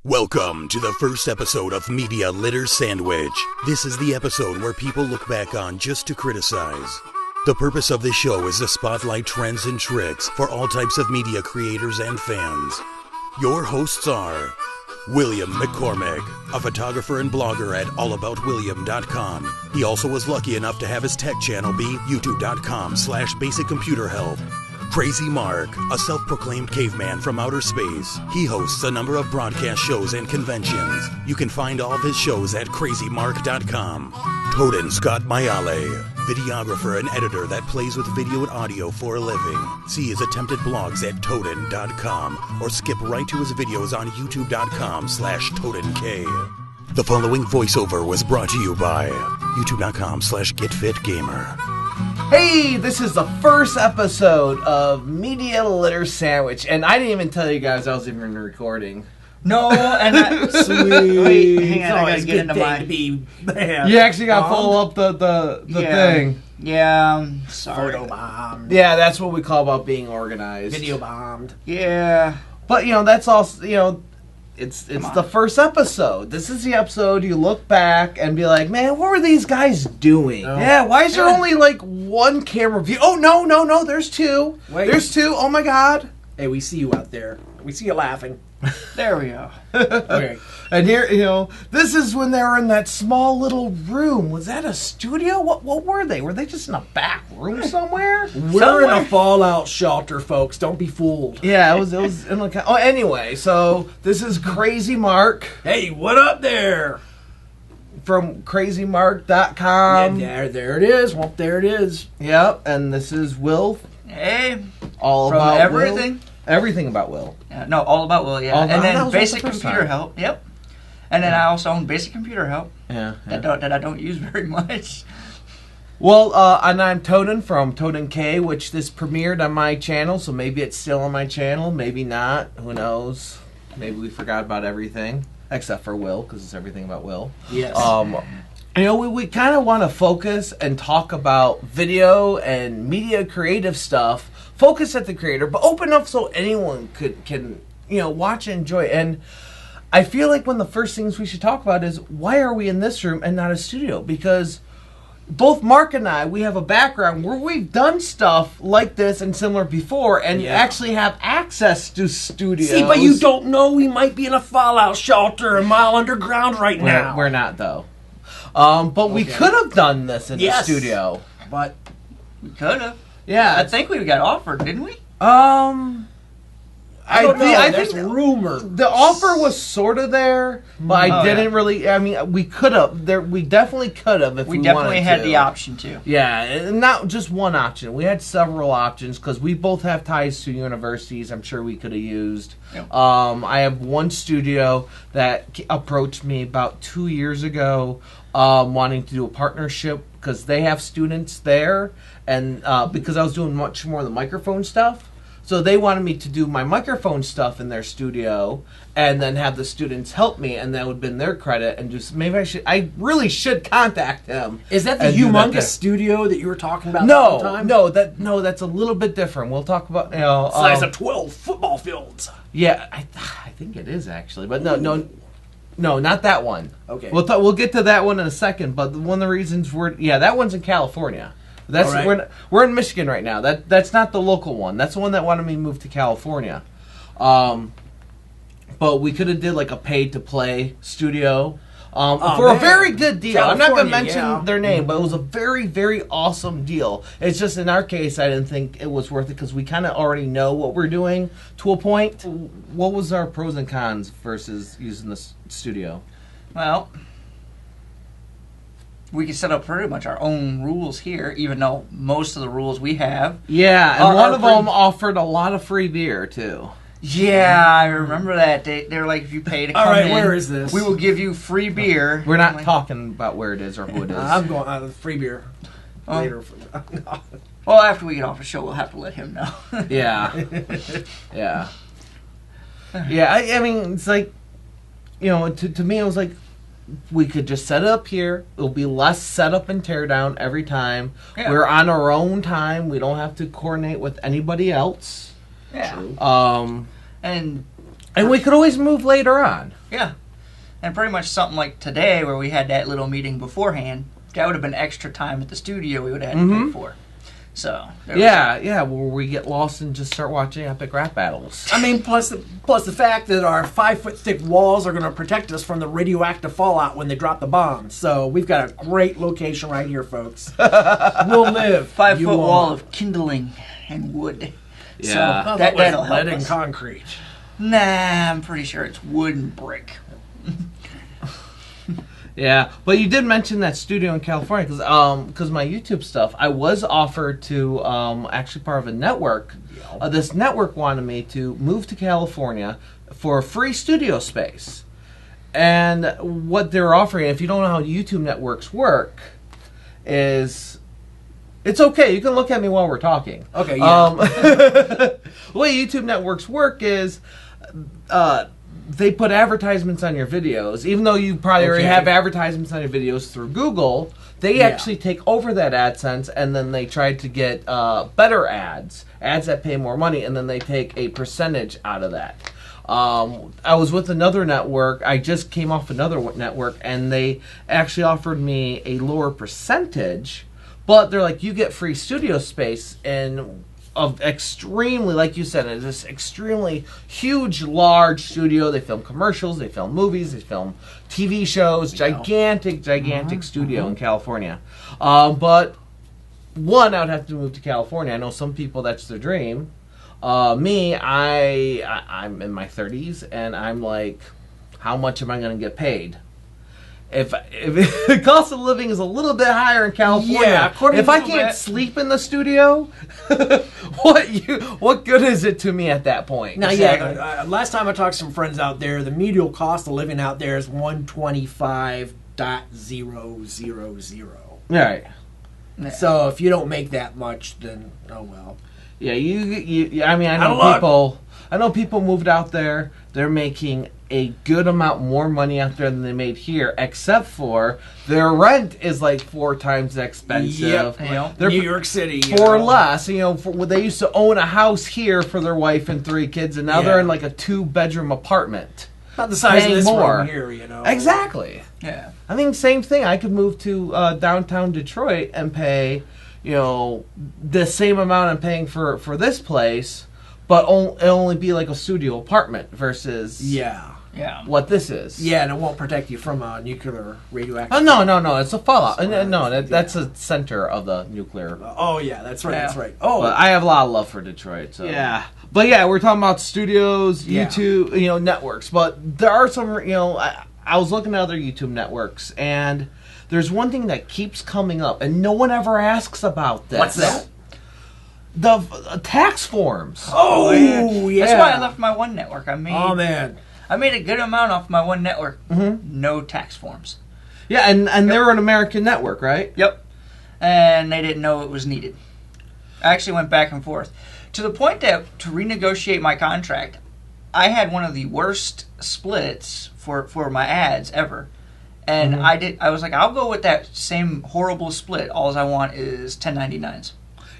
Welcome to the first episode of Media Litter Sandwich. This is the episode where people look back on just to criticize. The purpose of this show is to spotlight trends and tricks for all types of media creators and fans. Your hosts are William McCormick, a photographer and blogger at allaboutwilliam.com. He also was lucky enough to have his tech channel be youtube.com/basiccomputerhelp. Crazy Mark, a self-proclaimed caveman from outer space. He hosts a number of broadcast shows and conventions. You can find all of his shows at crazymark.com. Toaden Scott Mayale, videographer and editor that plays with video and audio for a living. See his attempted blogs at toaden.com or skip right to his videos on youtube.com/toadenk. The following voiceover was brought to you by youtube.com/getfitgamer. Hey, this is the first episode of Media Litter Sandwich, and I didn't even tell you guys I was even recording. No, and Sweet. Wait, hang on, I gotta get into my... You actually gotta follow up the thing. Yeah, I'm sorry. Photo bombed. Yeah, that's what we call about being organized. Video bombed. Yeah. But, that's also, it's the first episode. This is the episode you look back and be like, man, what were these guys doing? Oh. Yeah, why is there only, one camera view? Oh, no, there's two. Wait. There's two. Oh, my God. Hey, we see you out there. We see you laughing. There we go. Okay. And here, this is when they were in that small little room. Was that a studio? What were they? Were they just in a back room somewhere? We're in a fallout shelter, folks. Don't be fooled. Yeah, it was in like. Oh, anyway, so this is Crazy Mark Hey, what up there? from crazymark.com. There it is. Well, there it is. Yep, and this is Will. Hey, All from about everything. Will. Everything about Will. No, all about Will, yeah. All And about- that then was Basic the first Computer time. Help, yep. And then I also own Basic Computer Help, Yeah. that I don't use very much. Well, and I'm Toaden from Toaden K, which this premiered on my channel, so maybe it's still on my channel, maybe not. Who knows? Maybe we forgot about everything, except for Will, because it's everything about Will. Yes. We kind of want to focus and talk about video and media creative stuff. Focus at the creator, but open up so anyone can watch and enjoy. And I feel like one of the first things we should talk about is why are we in this room and not a studio? Because both Mark and I, we have a background where we've done stuff like this and similar before, and actually have access to studios. See, but you don't know we might be in a fallout shelter a mile underground right now. We're not, though. But we could have done this in the studio. But We could have. Yeah, I think we got offered, didn't we? I don't know. I There's think rumor. the offer was sort of there, but I didn't really. I mean, we could have. We definitely could have if we definitely wanted had to. the option to. Yeah, and not just one option. We had several options because we both have ties to universities. I'm sure we could have used. Yep. I have one studio that approached me about 2 years ago, wanting to do a partnership because they have students there, and because I was doing much more of the microphone stuff. So they wanted me to do my microphone stuff in their studio and then have the students help me, and that would have been their credit. And just maybe I really should contact them. Is that the and do that humongous studio that you were talking about? No, the whole time? that's a little bit different. We'll talk about Size of 12 football fields. Yeah, I think it is actually, but no, not that one. Okay. We'll get to that one in a second. But one of the reasons that one's in California. That's All right. we're in Michigan right now. That's not the local one. That's the one that wanted me to move to California. But we could have did like a pay to play studio for a very good deal. I'm not going to mention their name, but it was a very, very awesome deal. It's just in our case, I didn't think it was worth it because we kind of already know what we're doing to a point. What was our pros and cons versus using the studio? Well, we can set up pretty much our own rules here, even though most of the rules we have. Yeah, and are one of free. them offered a lot of free beer too. Yeah, I remember that. They're like, if you pay to come All right, in, where is this? we will give you free beer. We're not Like, talking about where it is or who it is. I'm going free beer Oh. later. Well, after we get off the show, we'll have to let him know. Yeah. Yeah. Yeah, I mean, it's like, to me, it was like, we could just set it up here. It'll be less setup and tear down every time. Yeah. We're on our own time. We don't have to coordinate with anybody else. Yeah. Um, And And we could always move later on. Yeah. And pretty much something like today where we had that little meeting beforehand, that would have been extra time at the studio we would have had to pay for. So Yeah, where we get lost and just start watching epic rap battles. I mean, plus the fact that our 5-foot thick walls are going to protect us from the radioactive fallout when they drop the bombs. So we've got a great location right here, folks. We'll live. 5-foot wall of kindling and wood. Yeah. So that'll help lead and us. concrete. Nah, I'm pretty sure it's wood and brick. Yeah, but you did mention that studio in California because my YouTube stuff, I was offered to actually part of a network. This network wanted me to move to California for a free studio space. And what they're offering, if you don't know how YouTube networks work, is it's okay. You can look at me while we're talking. Okay, yeah. The way YouTube networks work is they put advertisements on your videos. Even though you probably already have advertisements on your videos through Google, they actually take over that AdSense and then they try to get better ads that pay more money, and then they take a percentage out of that. I was with another network. I just came off another network, and they actually offered me a lower percentage, but they're like, you get free studio space and of extremely, like you said, it's this extremely huge, large studio. They film commercials, they film movies, they film TV shows, gigantic studio in California. But one, I would have to move to California. I know some people that's their dream. Me, I'm in my 30s, and I'm like, how much am I going to get paid? If the cost of living is a little bit higher in California, if I can't sleep in the studio, what good is it to me at that point? Now, last time I talked to some friends out there, the median cost of living out there is 125.000. Right. So if you don't make that much, then oh well. Yeah, I mean, I know people moved out there. They're making a good amount more money out there than they made here, except for their rent is like 4 times expensive. Yep. New York City. For less. They used to own a house here for their wife and 3 kids, and now they're in like a 2-bedroom apartment. About the size of this more. room here, Exactly. Yeah. I mean, same thing. I could move to downtown Detroit and pay, the same amount I'm paying for this place, but it'll only be like a studio apartment versus what this is. Yeah, and it won't protect you from nuclear radioactive. Oh, no, it's a fallout. That's a center of the nuclear. Oh, yeah, that's right, that's right. Oh, but I have a lot of love for Detroit. So. Yeah. But yeah, we're talking about studios, YouTube, networks. But there are some, I was looking at other YouTube networks, and there's one thing that keeps coming up, and no one ever asks about this. What's that? The tax forms. Oh, yeah. That's why I left my one network. I made a good amount off my one network. Mm-hmm. No tax forms. Yeah, and they're an American network, right? Yep. And they didn't know it was needed. I actually went back and forth. To the point that to renegotiate my contract, I had one of the worst splits for my ads ever. And I was like, I'll go with that same horrible split. All I want is 1099s.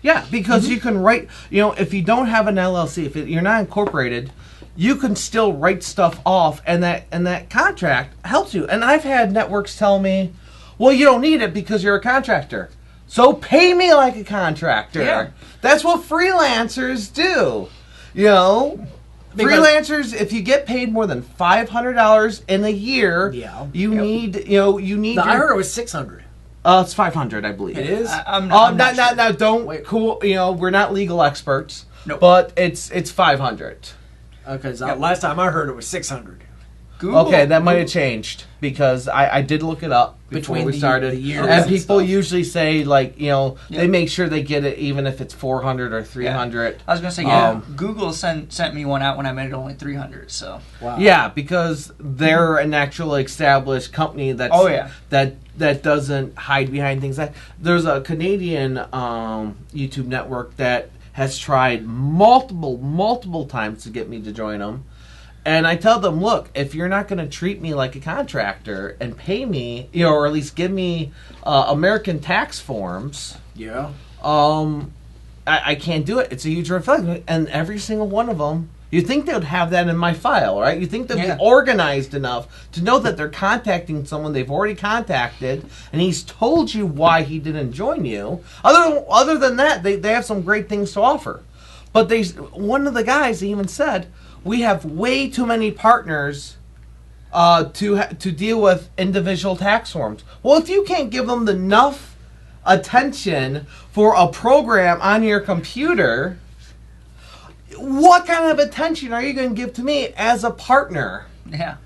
Yeah, because you can write, if you don't have an LLC, if you're not incorporated, you can still write stuff off, and that contract helps you. And I've had networks tell me, well, you don't need it because you're a contractor. So pay me like a contractor. Yeah. That's what freelancers do. Freelancers, if you get paid more than $500 in a year, you need. I heard it was $600. It's $500, I believe. It is. I'm not sure. Now, don't. Wait. Cool. We're not legal experts. Nope. But it's $500. Okay. Last time I heard it was $600. Google. Okay, that might have changed because I did look it up before we started. The years and people usually say they make sure they get it even if it's $400 or $300. Yeah. I was gonna say Google sent me one out when I made it only $300. So wow. Yeah, because they're an actual established company that doesn't hide behind things. There's a Canadian YouTube network that has tried multiple times to get me to join them. And I tell them, look, if you're not going to treat me like a contractor and pay me, or at least give me American tax forms, I can't do it. It's a huge red flag. And every single one of them You think they would have that in my file, right? You think they'd be organized enough to know that they're contacting someone they've already contacted, and he's told you why he didn't join you. Other than that, they have some great things to offer. But one of the guys even said, we have way too many partners to deal with individual tax forms. Well, if you can't give them enough attention for a program on your computer, what kind of attention are you going to give to me as a partner? Yeah.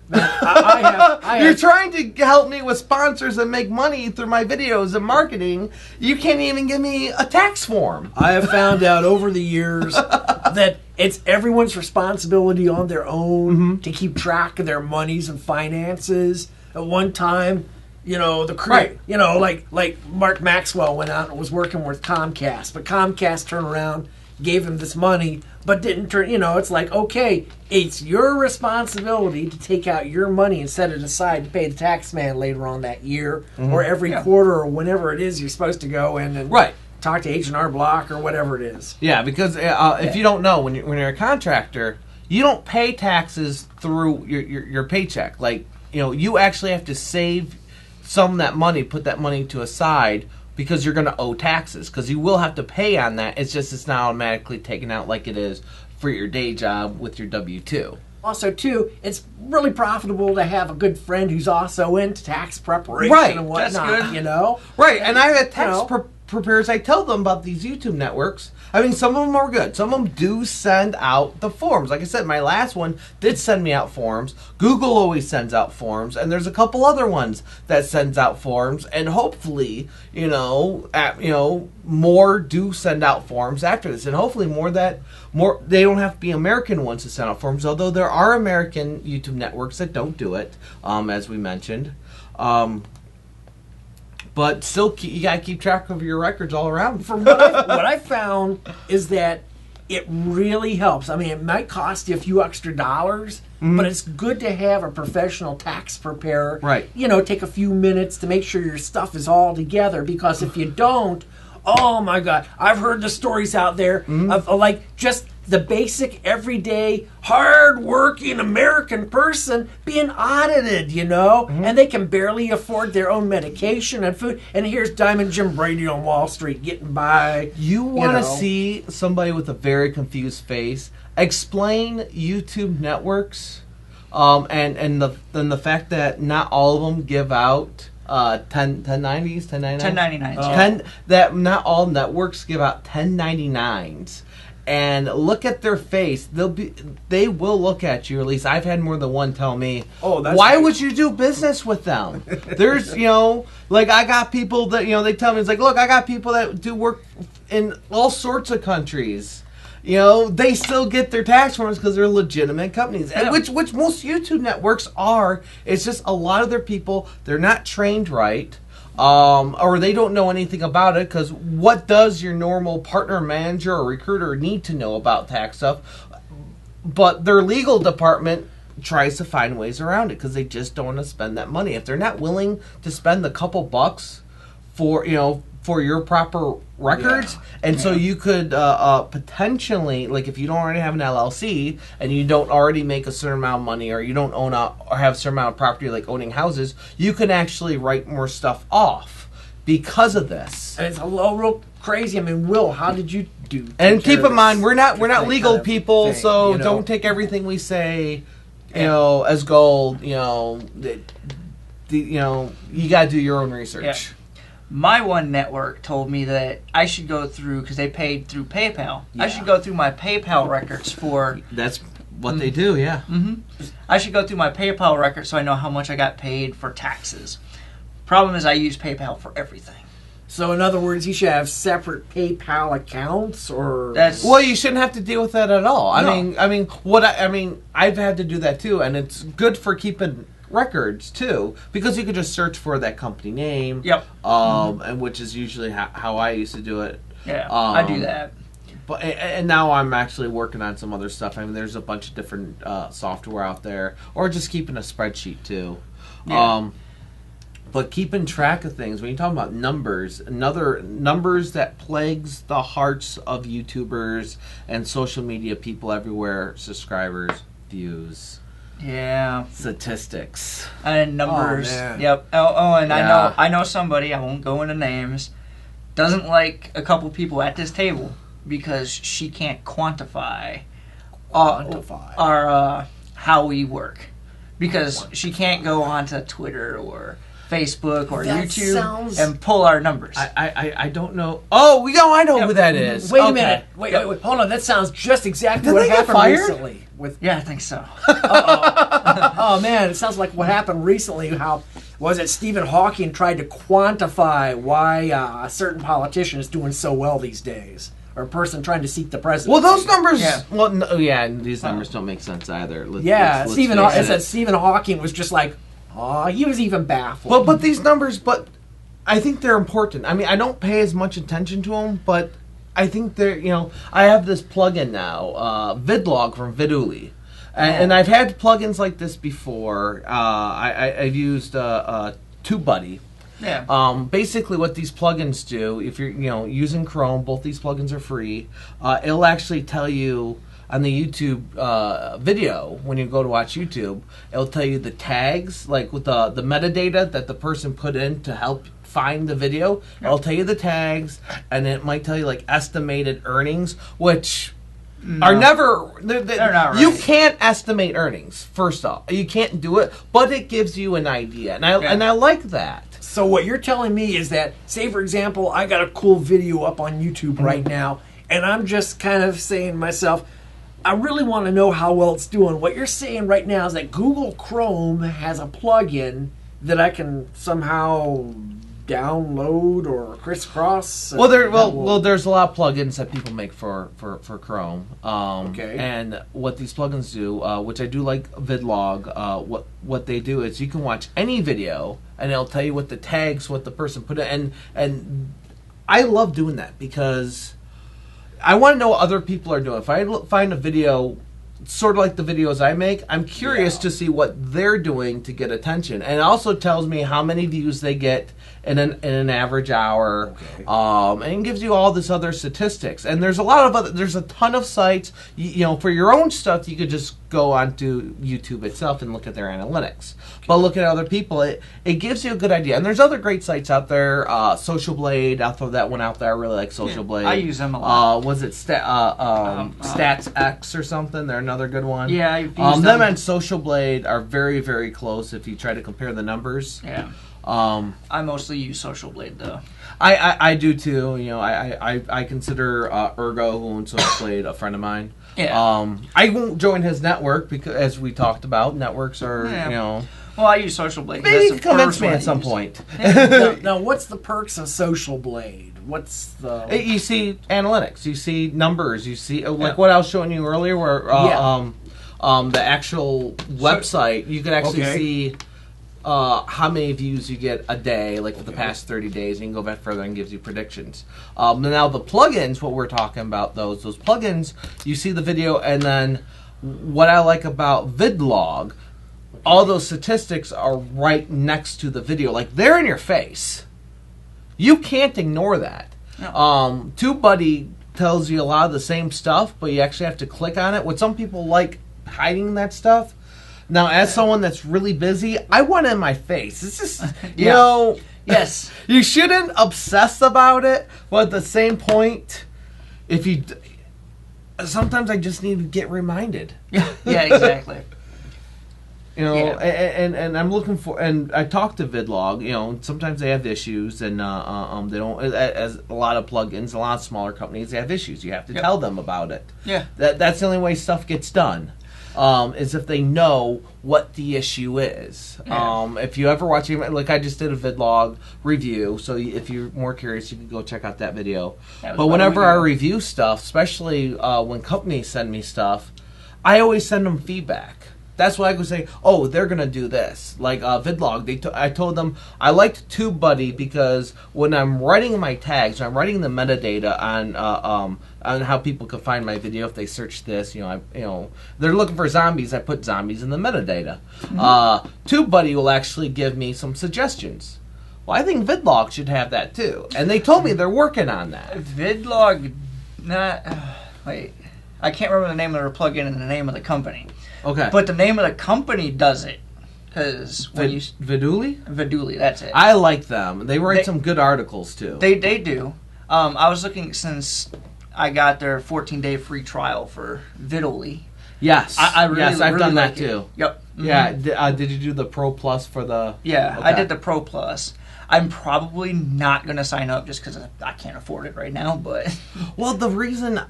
You're trying to help me with sponsors and make money through my videos and marketing. You can't even give me a tax form. I have found out over the years that it's everyone's responsibility on their own to keep track of their monies and finances. At one time, like Mark Maxwell went out and was working with Comcast, but Comcast turned around, gave him this money, but didn't turn, it's like, okay, it's your responsibility to take out your money and set it aside to pay the tax man later on that year or every quarter or whenever it is you're supposed to go in and talk to H&R Block or whatever it is. Yeah, because if you don't know, when you're a contractor, you don't pay taxes through your paycheck. Like, you actually have to save some of that money, put that money to a side, because you're going to owe taxes, because you will have to pay on that. It's not automatically taken out like it is for your day job with your W-2. Also, too, it's really profitable to have a good friend who's also into tax preparation and whatnot, That's good. Right, and I have tax preparers. I tell them about these YouTube networks. I mean, some of them are good. Some of them do send out the forms. Like I said, my last one did send me out forms. Google always sends out forms, and there's a couple other ones that sends out forms, and hopefully, more do send out forms after this, and hopefully more they don't have to be American ones to send out forms, although there are American YouTube networks that don't do it, as we mentioned. But still, you got to keep track of your records all around. From what I found is that it really helps. I mean, it might cost you a few extra dollars, but it's good to have a professional tax preparer. Right. Take a few minutes to make sure your stuff is all together, because if you don't, oh my God, I've heard the stories out there of like just the basic, everyday, hard-working American person being audited, and they can barely afford their own medication and food. And here's Diamond Jim Brady on Wall Street getting by. You want to see somebody with a very confused face explain YouTube networks, and the fact that not all of them give out 1090s, 1099s. That not all networks give out 1099s. And look at their face. They will look at you. At least I've had more than one tell me, why would you do business with them? There's, like I got people that, they tell me, it's like, look, I got people that do work in all sorts of countries. They still get their tax forms because they're legitimate companies, which most YouTube networks are. It's just a lot of their people, they're not trained right. Or they don't know anything about it, because what does your normal partner, manager, or recruiter need to know about tax stuff? But their legal department tries to find ways around it because they just don't want to spend that money. If they're not willing to spend the couple bucks for your proper records, so you could potentially, like if you don't already have an LLC and you don't already make a certain amount of money, or you don't own or have a certain amount of property like owning houses, you can actually write more stuff off because of this. And it's a little real crazy. I mean, Will, how did you do? And keep in mind, we're not legal people, so don't take everything we say, as gold. You got to do your own research. Yeah. My one network told me that I should go through, because they paid through PayPal. Yeah. I should go through my PayPal records for... That's what they do, yeah. I should go through my PayPal records so I know how much I got paid for taxes. Problem is I use PayPal for everything. So in other words, you should have separate PayPal accounts, or... Well, you shouldn't have to deal with that at all. No. I've had to do that too, and it's good for keeping records too, because you could just search for that company name. Yep. And which is usually how I used to do it. Yeah, I do that. But and now I'm actually working on some other stuff. I mean, there's a bunch of different software out there, or just keeping a spreadsheet too. Yeah. But keeping track of things, when you talk about numbers, another numbers that plagues the hearts of YouTubers and social media people everywhere: subscribers, views, statistics, and numbers. Oh, man. Yep. And Yeah. I know somebody. I won't go into names. Doesn't like a couple people at this table because she can't quantify our how we work, because she can't go onto Twitter or Facebook or That YouTube sounds- and pull our numbers. I don't know. Oh, I know who that is. Wait a Okay. minute. Wait, hold on. That sounds just exactly Did what they get happened fired? recently. With Yeah, I think so. oh man, it sounds like what happened recently. How was it? Stephen Hawking tried to quantify why a certain politician is doing so well these days, or a person trying to seek the presidency. Well, those numbers. Yeah. Well, no, and these numbers don't make sense either. Let's Stephen. face It it. said Stephen Hawking was just like, he was even baffled. But these numbers, I think they're important. I mean, I don't pay as much attention to them, but I think they're, I have this plugin now, Vidlog from Viduli. And I've had plugins like this before. I've used TubeBuddy. Yeah. Basically, what these plugins do, if you're using Chrome, both these plugins are free. It'll actually tell you on the YouTube video, when you go to watch YouTube, it'll tell you the tags, like with the metadata that the person put in to help find the video. It'll tell you the tags, and it might tell you like estimated earnings, which are never. They're not right. You can't estimate earnings. First off, you can't do it, but it gives you an idea, and I like that. So what you're telling me is that, say for example, I got a cool video up on YouTube right now, and I'm just kind of saying to myself, I really want to know how well it's doing. What you're saying right now is that Google Chrome has a plugin that I can somehow download or crisscross. Well, there's a lot of plugins that people make for Chrome. Okay. And what these plugins do, which I do like Vidlog, what they do is you can watch any video and it'll tell you what the tags, what the person put in, and I love doing that because I want to know what other people are doing. If I find a video sort of like the videos I make, I'm curious to see what they're doing to get attention. And it also tells me how many views they get in an average hour. Okay. And gives you all this other statistics. And there's a ton of sites, for your own stuff, you could just go onto YouTube itself and look at their analytics. But look at other people, it gives you a good idea. And there's other great sites out there, Socialblade, I'll throw that one out there. I really like Socialblade. I use them a lot. Was it StatsX or something? They're another good one. Yeah, I've used them them. and Socialblade are very, very close if you try to compare the numbers. Yeah. I mostly use Socialblade though. I do too. I consider Ergo, who owns Socialblade, a friend of mine. Yeah. I won't join his network because, as we talked about, networks are Well, I use Socialblade. maybe you That's can the convince first me one at I some use. point. now, what's the perks of Social Blade? What's the... You see analytics, you see numbers, you see like what I was showing you earlier, where the actual website, you can actually see how many views you get a day, like for the past 30 days. You can go back further and gives you predictions. Now the plugins, what we're talking about, those plugins, you see the video, and then what I like about Vidlog, all those statistics are right next to the video, like they're in your face. You can't ignore that. No. TubeBuddy tells you a lot of the same stuff, but you actually have to click on it. What some people like hiding that stuff. Now, as someone that's really busy, I want it in my face. It's just, Yes. you shouldn't obsess about it, but at the same point, sometimes I just need to get reminded. Yeah, exactly. And I'm looking for, and I talked to Vidlog, sometimes they have issues, and they don't, as a lot of plugins, a lot of smaller companies, they have issues. You have to tell them about it. Yeah. That's the only way stuff gets done, is if they know what the issue is. Yeah. If you ever watch, like I just did a Vidlog review, so if you're more curious, you can go check out that video. But whenever I review stuff, especially when companies send me stuff, I always send them feedback. That's why I could say, oh, they're going to do this. Like Vidlog, I told them I liked TubeBuddy because when I'm writing my tags, when I'm writing the metadata on how people can find my video if they search this, they're looking for zombies, I put zombies in the metadata. Mm-hmm. TubeBuddy will actually give me some suggestions. Well, I think Vidlog should have that too, and they told me they're working on that. Vidlog, wait, I can't remember the name of their plugin and the name of the company. Okay, But the name of the company does it. Because when Viduli, that's it. I like them. They write some good articles too. They do. I was looking since I got their 14-day free trial for Viduli. Yes, I've really done like that too. Yep. Mm-hmm. Yeah, did you do the Pro Plus for the? Yeah, okay. I did the Pro Plus. I'm probably not going to sign up just because I can't afford it right now. But well, the reason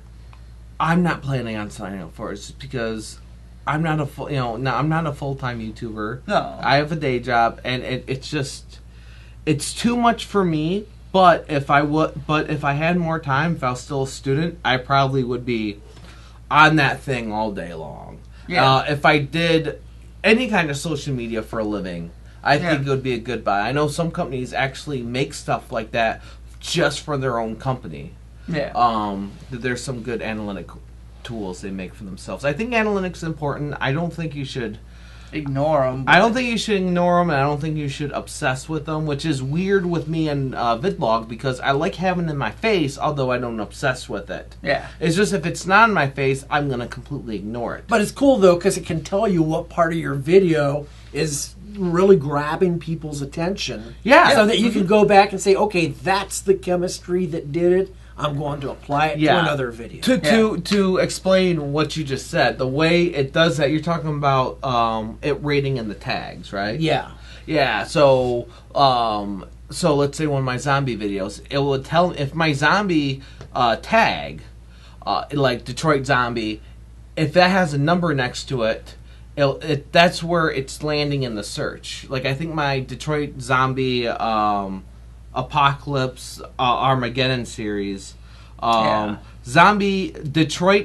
I'm not planning on signing up for it is because I'm not a I'm not a full-time YouTuber. No, I have a day job, and it's too much for me. But if I had more time, if I was still a student, I probably would be on that thing all day long. Yeah. If I did any kind of social media for a living, I think it would be a good buy. I know some companies actually make stuff like that just for their own company. Yeah. There's some good analytic tools they make for themselves. I think analytics is important. I don't think you should ignore them. I don't think you should ignore them, and I don't think you should obsess with them, which is weird with me and Vidlog because I like having it in my face, although I don't obsess with it. Yeah. It's just if it's not in my face, I'm going to completely ignore it. But it's cool, though, because it can tell you what part of your video is really grabbing people's attention. Yeah. So that you can go back and say, okay, that's the chemistry that did it. I'm going to apply it to another video. To explain what you just said, the way it does that, you're talking about it rating in the tags, right? Yeah. Yeah. So let's say one of my zombie videos, it will tell if my zombie tag, like Detroit Zombie, if that has a number next to it, that's where it's landing in the search. Like I think my Detroit Zombie Apocalypse Armageddon series, Detroit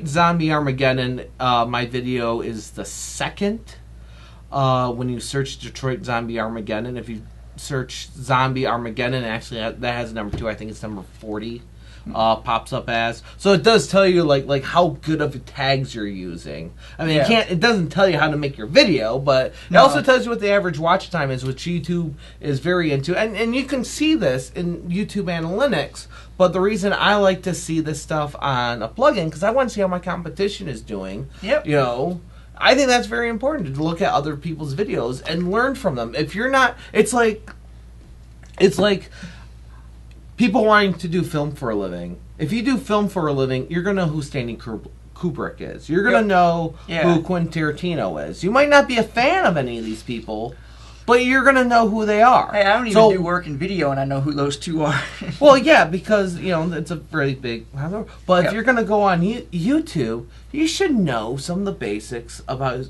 Zombie Armageddon, my video is the second when you search Detroit Zombie Armageddon. If you search Zombie Armageddon, actually that has number 2. I think it's number 40 pops up as. So it does tell you like how good of tags you're using. I mean, it doesn't tell you how to make your video, but it also tells you what the average watch time is, which YouTube is very into. And you can see this in YouTube analytics, but the reason I like to see this stuff on a plugin because I want to see how my competition is doing. Yep. You know, I think that's very important to look at other people's videos and learn from them. If you're not, it's like people wanting to do film for a living. If you do film for a living, you're going to know who Stanley Kubrick is. You're going to know who Quentin Tarantino is. You might not be a fan of any of these people, but you're going to know who they are. Hey, I don't even do work in video, and I know who those two are. Well, yeah, because, it's a really big... But if you're going to go on YouTube, you should know some of the basics about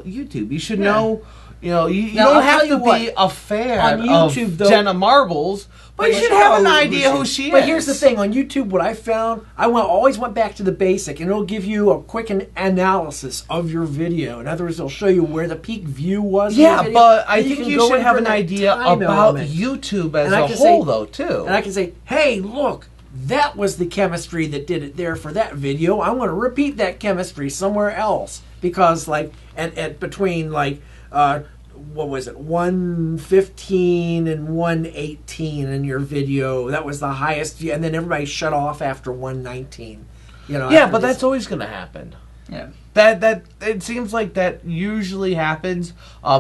YouTube. You should know... You don't have to be a fan of Jenna Marbles, but you should have an idea who she is. But here's the thing. On YouTube, what I found, always went back to the basic, and it'll give you a quick analysis of your video. In other words, it'll show you where the peak view was. Yeah, but I think you should have an idea about YouTube as a whole, though, too. And I can say, hey, look, that was the chemistry that did it there for that video. I want to repeat that chemistry somewhere else. Because, between, what was it, 115 and 118 in your video, that was the highest, and then everybody shut off after 119. But that's always going to happen. Yeah. That it seems like that usually happens.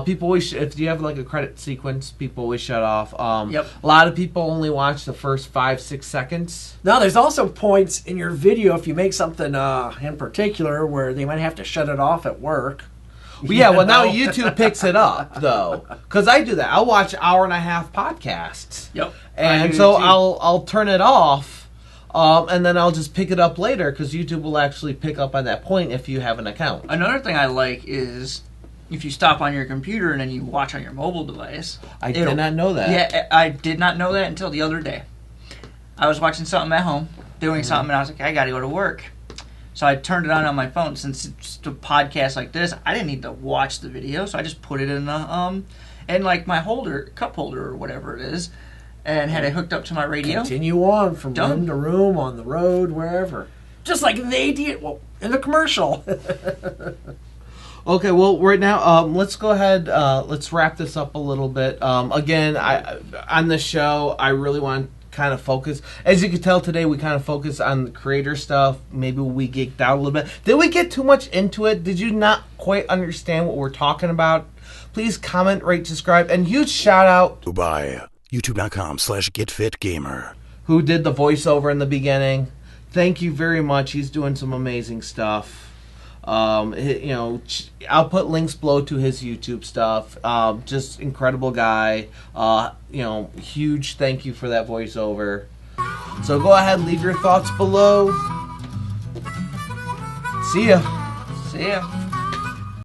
People always, if you have a credit sequence, people always shut off. A lot of people only watch the first 5-6 seconds. Now, there's also points in your video if you make something in particular where they might have to shut it off at work. Well, now YouTube picks it up though, because I do that. I'll watch hour-and-a-half podcasts. Yep. And so I'll turn it off. And then I'll just pick it up later because YouTube will actually pick up on that point if you have an account. Another thing I like is if you stop on your computer and then you watch on your mobile device. I did not know that. Yeah, I did not know that until the other day. I was watching something at home, doing something, and I was like, I got to go to work. So I turned it on my phone. Since it's a podcast like this, I didn't need to watch the video, so I just put it in the my cup holder or whatever it is, and had it hooked up to my radio. Continue on from room to room, on the road, wherever. Just like they did in the commercial. Okay, well, right now, let's go ahead. Let's wrap this up a little bit. Again, on this show, I really want to kind of focus. As you can tell today, we kind of focus on the creator stuff. Maybe we geeked out a little bit. Did we get too much into it? Did you not quite understand what we're talking about? Please comment, rate, subscribe, and huge shout out by youtube.com/getfitgamer, who did the voiceover in the beginning. Thank you very much. He's doing some amazing stuff. I'll put links below to his YouTube stuff. Just incredible guy. Huge thank you for that voiceover. So go ahead, leave your thoughts below. See ya. See ya.